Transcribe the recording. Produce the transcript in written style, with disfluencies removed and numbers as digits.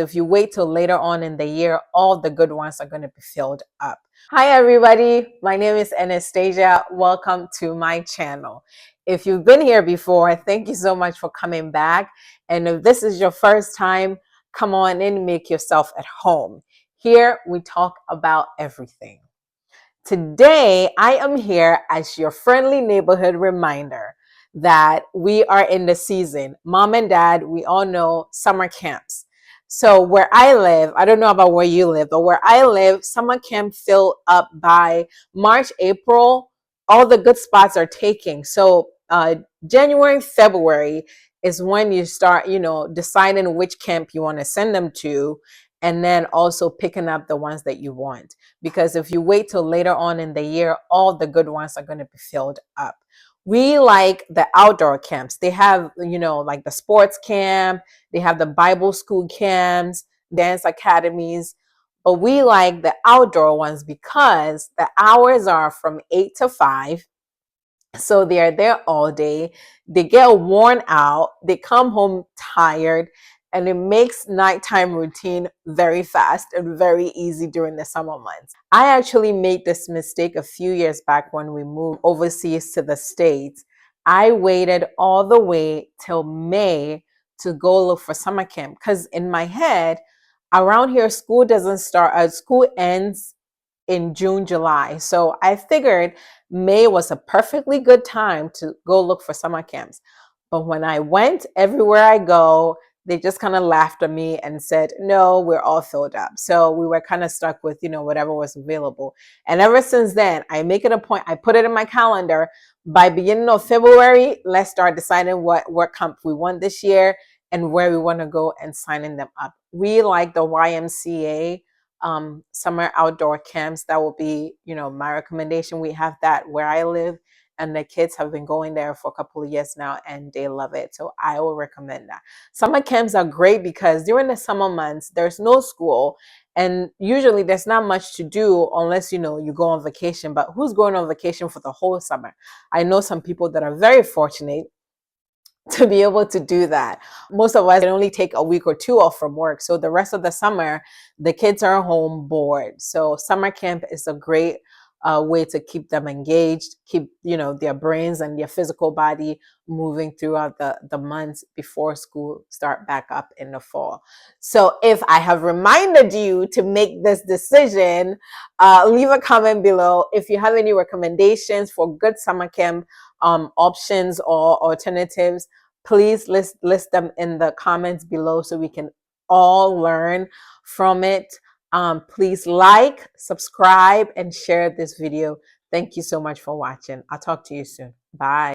If you wait till later on in the year, all the good ones are going to be filled up. Hi, everybody. My name is Anastasia. Welcome to my channel. If you've been here before, thank you so much for coming back. And if this is your first time, come on in, make yourself at home. Here we talk about everything. Today, I am here as your friendly neighborhood reminder that we are in the season. Mom and Dad, we all know summer camps. So where I live, I don't know about where you live, but where I live, summer camp fill up by March, April. All the good spots are taking. So January, February is when you start, deciding which camp you want to send them to, and then also picking up the ones that you want. Because if you wait till later on in the year, all the good ones are going to be filled up. We like the outdoor camps. They have, like the sports camp, they have the Bible school camps, dance academies, but we like the outdoor ones because the hours are from 8 to 5. So they are there all day. They get worn out. They come home tired, and it makes nighttime routine very fast and very easy during the summer months. I actually made this mistake a few years back when we moved overseas to the States. I waited all the way till May to go look for summer camp because in my head, around here, school ends in June, July. So I figured May was a perfectly good time to go look for summer camps. But when I went, everywhere I go, they just kind of laughed at me and said, no, we're all filled up. So we were kind of stuck with, whatever was available. And ever since then, I make it a point, I put it in my calendar. By beginning of February, let's start deciding what camp we want this year and where we want to go and signing them up. We like the YMCA summer outdoor camps. That will be, my recommendation. We have that where I live, and the kids have been going there for a couple of years now and they love it. So I will recommend that. Summer camps are great because during the summer months, there's no school, and usually there's not much to do unless, you go on vacation. But who's going on vacation for the whole summer? I know some people that are very fortunate to be able to do that. Most of us can only take a week or two off from work. So the rest of the summer, the kids are home bored. So summer camp is a great way to keep them engaged, keep, their brains and their physical body moving throughout the months before school start back up in the fall. So if I have reminded you to make this decision, leave a comment below. If you have any recommendations for good summer camp options or alternatives, please list them in the comments below so we can all learn from it. Please like, subscribe, and share this video. Thank you so much for watching. I'll talk to you soon. Bye.